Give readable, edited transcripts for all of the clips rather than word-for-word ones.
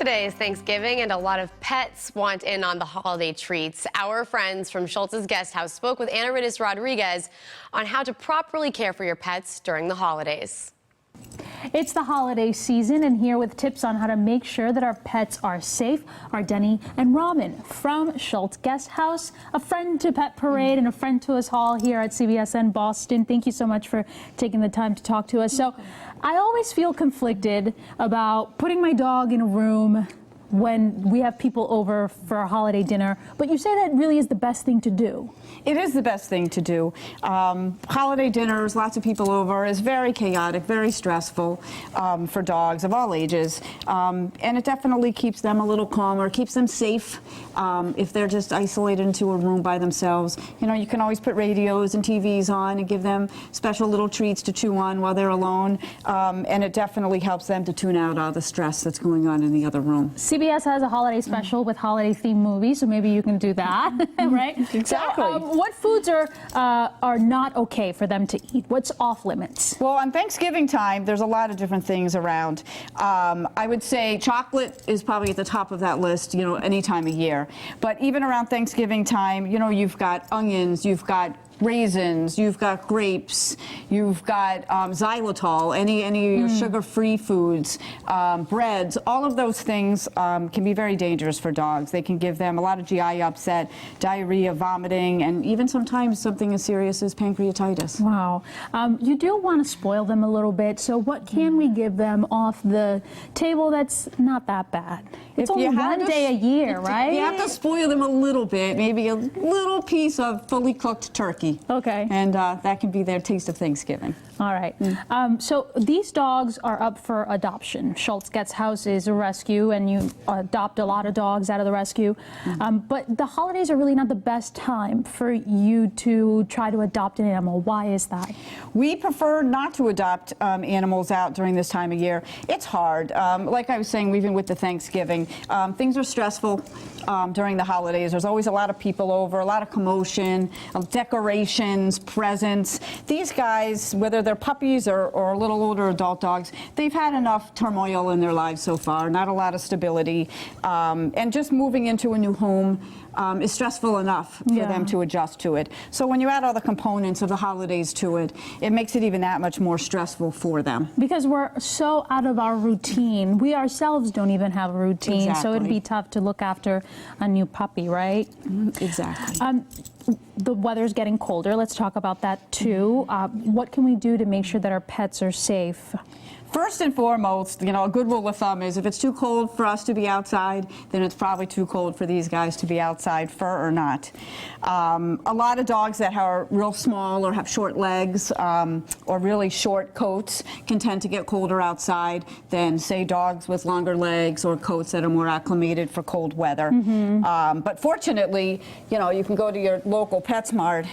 Today is Thanksgiving, and a lot of pets want in on the holiday treats. Our friends from Shultz's Guest House spoke with Anaridis Rodriguez on how to properly care for your pets during the holidays. It's the holiday season, and here with tips on how to make sure that our pets are safe are Denny and Robin from Shultz Guest House, a friend to Pet Parade and a friend to us all here at CBSN Boston. Thank you so much for taking the time to talk to us. So I always feel conflicted about putting my dog in a room when we have people over for a holiday dinner, but you say that really is the best thing to do. It is the best thing to do. Holiday dinners, lots of people over, is very chaotic, very stressful for dogs of all ages, and it definitely keeps them a little calmer, keeps them safe if they're just isolated into a room by themselves. You know, you can always put radios and TVs on and give them special little treats to chew on while they're alone, and it definitely helps them to tune out all the stress that's going on in the other room. CBS has a holiday special with holiday-themed movies, so maybe you can do that, right? Exactly. So, what foods are not okay for them to eat? What's off limits? Well, on Thanksgiving time, there's a lot of different things around. I would say chocolate is probably at the top of that list, you know, any time of year. But even around Thanksgiving time, you know, you've got onions, you've got raisins, you've got grapes, you've got xylitol, any sugar-free foods, breads. All of those things can be very dangerous for dogs. They can give them a lot of GI upset, diarrhea, vomiting, and even sometimes something as serious as pancreatitis. Wow. You do want to spoil them a little bit, so what can we give them off the table that's not that bad? It's only one day a year, right? You have to spoil them a little bit, maybe a little piece of fully cooked turkey. Okay. And that can be their taste of Thanksgiving. All right. So these dogs are up for adoption. Shultz Guest House is a rescue, and you adopt a lot of dogs out of the rescue. But the holidays are really not the best time for you to try to adopt an animal. Why is that? We prefer not to adopt animals out during this time of year. It's hard. Like I was saying, even with the Thanksgiving, things are stressful during the holidays. There's always a lot of people over, a lot of commotion, decorations, presents. These guys, whether they're puppies or a little older adult dogs, they've had enough turmoil in their lives so far, not a lot of stability, and just moving into a new home is stressful enough for them to adjust to it. So when you add all the components of the holidays to it, it makes it even that much more stressful for them. Because we're so out of our routine. We ourselves don't even have a routine, so it'd be tough to look after a new puppy, right? Exactly. The weather's getting colder. Let's talk about that too. What can we do to make sure that our pets are safe? First and foremost, you know, a good rule of thumb is if it's too cold for us to be outside, then it's probably too cold for these guys to be outside, fur or not. A lot of dogs that are real small or have short legs or really short coats can tend to get colder outside than, say, dogs with longer legs or coats that are more acclimated for cold weather. But fortunately, you know, you can go to your local PetSmart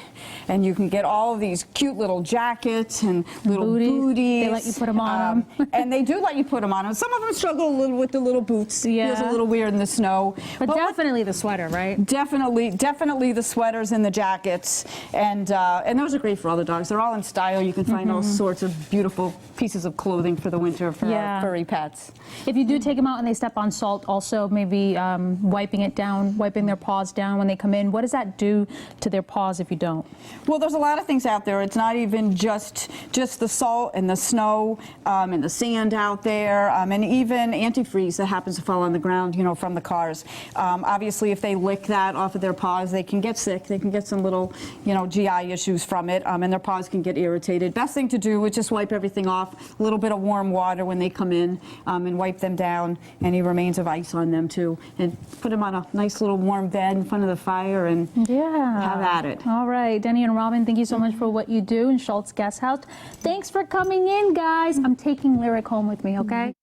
and you can get all of these cute little jackets and little booties. They let you put them on them. And they do let you put them on. Some of them struggle a little with the little boots. Feels a little weird in the snow. But definitely the sweater, right? Definitely the sweaters and the jackets. And those are great for all the dogs. They're all in style. You can find all sorts of beautiful pieces of clothing for the winter for our furry pets. If you do take them out and they step on salt, also maybe wiping it down, wiping their paws down when they come in. What does that do to their paws if you don't? Well, there's a lot of things out there. It's not even just the salt and the snow and the sand out there, and even antifreeze that happens to fall on the ground, you know, from the cars. Obviously, if they lick that off of their paws, they can get sick. They can get some little, you know, GI issues from it, and their paws can get irritated. Best thing to do is just wipe everything off. A little bit of warm water when they come in, and wipe them down. Any remains of ice on them too, and put them on a nice little warm bed in front of the fire and have at it. All right, Denny and Robin, thank you so much for what you do in Shultz Guest House. Thanks for coming in, guys. I'm taking Lyric home with me, okay?